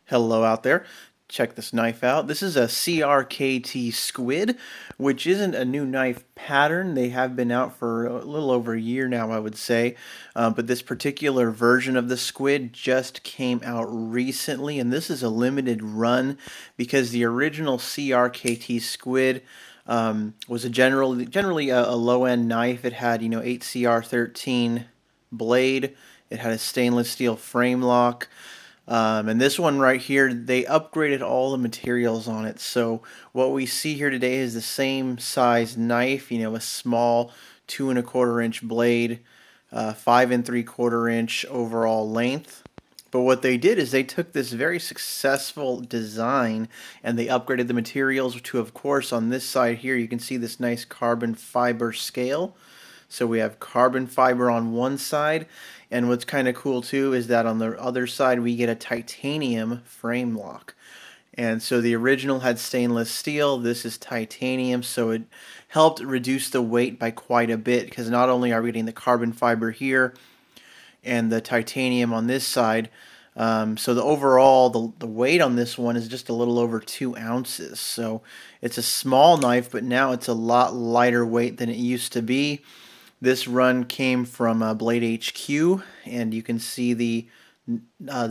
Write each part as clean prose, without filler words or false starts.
Hello out there. Check this knife out. This is a CRKT Squid, which isn't a new knife pattern. They have been out for a little over a year now, I would say. But this particular version of the Squid just came out recently, and this is a limited run because the original CRKT Squid was generally a low-end knife. It had, 8CR13 blade. It had a stainless steel frame lock. And this one right here, they upgraded all the materials on it. So what we see here today is the same size knife, a small 2¼ inch blade, 5¾ inch overall length. But what they did is they took this very successful design and they upgraded the materials to, of course, on this side here, you can see this nice carbon fiber scale. So we have carbon fiber on one side, and what's kind of cool too is that on the other side we get a titanium frame lock. And so the original had stainless steel, this is titanium, so it helped reduce the weight by quite a bit because not only are we getting the carbon fiber here and the titanium on this side, so the overall, the weight on this one is just a little over 2 ounces. So it's a small knife, but now it's a lot lighter weight than it used to be. This run came from BladeHQ, and you can see the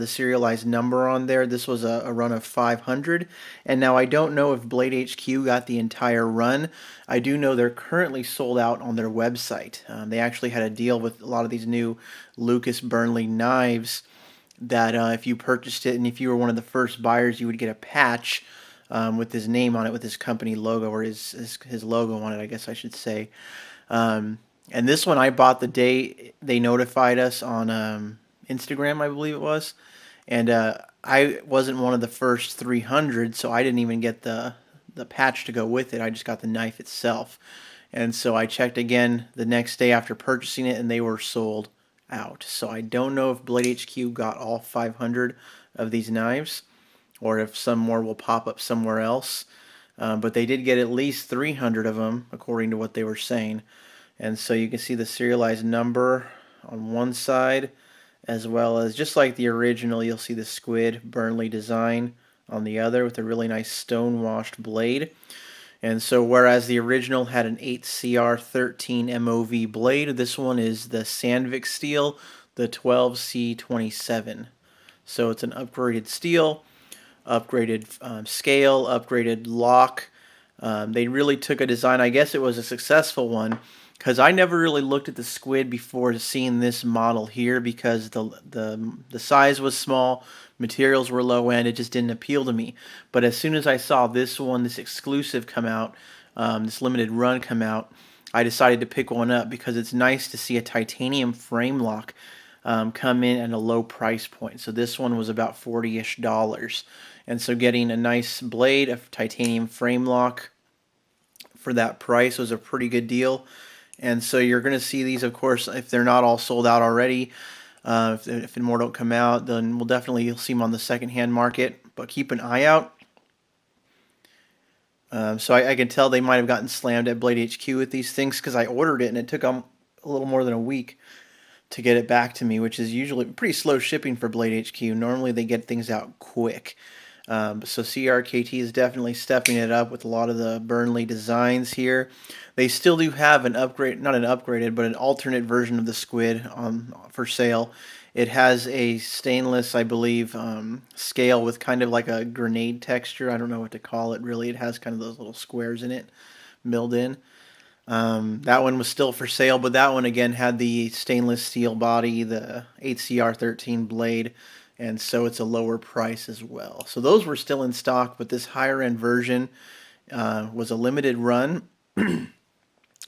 serialized number on there. This was a run of 500, and now I don't know if BladeHQ got the entire run. I do know they're currently sold out on their website. They actually had a deal with a lot of these new Lucas Burnley knives that if you purchased it and if you were one of the first buyers, you would get a patch with his name on it, with his company logo, or his logo on it, I guess I should say. And this one I bought the day they notified us on Instagram, I believe it was. And I wasn't one of the first 300, so I didn't even get the patch to go with it. I just got the knife itself. And so I checked again the next day after purchasing it, and they were sold out. So I don't know if BladeHQ got all 500 of these knives, or if some more will pop up somewhere else. But they did get at least 300 of them, according to what they were saying. And so you can see the serialized number on one side, as well as, just like the original, you'll see the Squid Burnley design on the other with a really nice stone-washed blade. And so whereas the original had an 8CR13 MOV blade, this one is the Sandvik steel, the 12C27. So it's an upgraded steel, upgraded scale, upgraded lock. They really took a design, I guess it was a successful one, because I never really looked at the Squid before seeing this model here because the size was small, materials were low end, it just didn't appeal to me. But as soon as I saw this one, this exclusive come out, this limited run come out, I decided to pick one up because it's nice to see a titanium frame lock come in at a low price point. So this one was about $40-ish. And so getting a nice blade, a titanium frame lock for that price was a pretty good deal. And so you're going to see these, of course, if they're not all sold out already. If more don't come out, then you'll see them on the secondhand market. But keep an eye out. So I can tell they might have gotten slammed at BladeHQ with these things because I ordered it and it took them a little more than a week to get it back to me, which is usually pretty slow shipping for BladeHQ. Normally they get things out quick. So CRKT is definitely stepping it up with a lot of the Burnley designs here. They still do have an upgrade, not an upgraded, but an alternate version of the Squid for sale. It has a stainless, I believe, scale with kind of like a grenade texture. I don't know what to call it really. It has kind of those little squares in it milled in. That one was still for sale, but that one again had the stainless steel body, the 8CR13 blade, and so it's a lower price as well. So those were still in stock, but this higher end version was a limited run.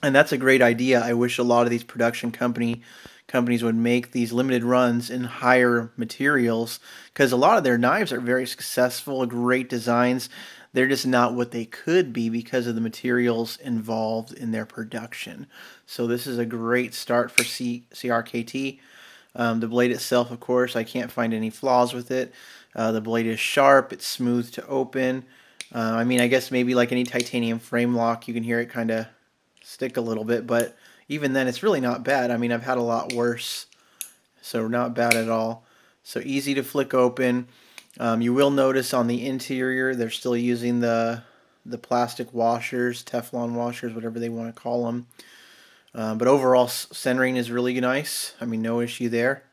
And that's a great idea. I wish a lot of these production companies would make these limited runs in higher materials because a lot of their knives are very successful, great designs. They're just not what they could be because of the materials involved in their production. So this is a great start for CRKT. The blade itself, of course, I can't find any flaws with it. The blade is sharp. It's smooth to open. I mean, I guess maybe like any titanium frame lock, you can hear it kind of stick a little bit, but even then, it's really not bad. I mean, I've had a lot worse, so not bad at all. So easy to flick open. You will notice on the interior they're still using the plastic washers, Teflon washers, whatever they want to call them. But overall, centering is really nice. I mean, no issue there.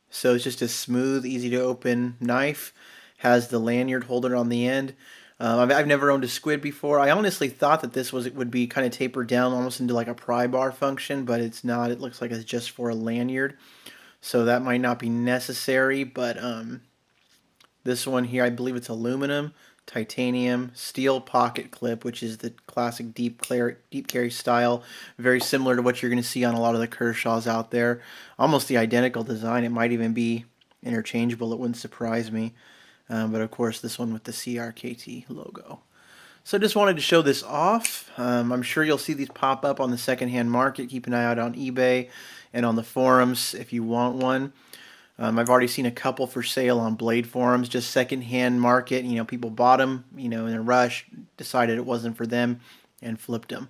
So it's just a smooth, easy to open knife. Has the lanyard holder on the end. I've never owned a Squid before. I honestly thought that this would be kind of tapered down almost into like a pry bar function, but it's not. It looks like it's just for a lanyard. So that might not be necessary, but this one here, I believe it's aluminum, titanium, steel pocket clip, which is the classic deep carry style, very similar to what you're going to see on a lot of the Kershaws out there. Almost the identical design. It might even be interchangeable. It wouldn't surprise me. But of course, this one with the CRKT logo. So just wanted to show this off. I'm sure you'll see these pop up on the secondhand market. Keep an eye out on eBay and on the forums if you want one. I've already seen a couple for sale on Blade forums, just secondhand market. You know, people bought them, you know, in a rush, decided it wasn't for them, and flipped them.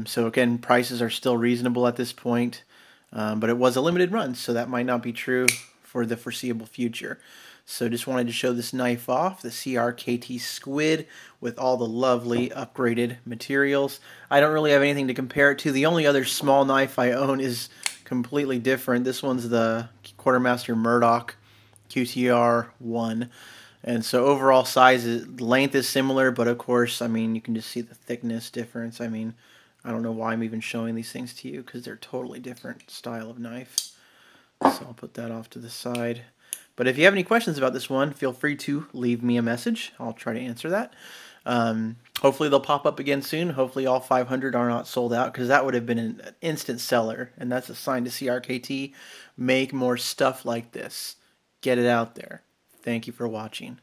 So again, prices are still reasonable at this point, but it was a limited run, so that might not be true for the foreseeable future. So just wanted to show this knife off, the CRKT Squid, with all the lovely upgraded materials. I don't really have anything to compare it to. The only other small knife I own is completely different. This one's the Quartermaster Murdoch QTR1. And so overall length is similar, but of course, I mean, you can just see the thickness difference. I mean, I don't know why I'm even showing these things to you because they're totally different style of knife. So I'll put that off to the side. But if you have any questions about this one, feel free to leave me a message. I'll try to answer that. Hopefully they'll pop up again soon. Hopefully all 500 are not sold out, because that would have been an instant seller, and that's a sign to CRKT. Make more stuff like this. Get it out there. Thank you for watching.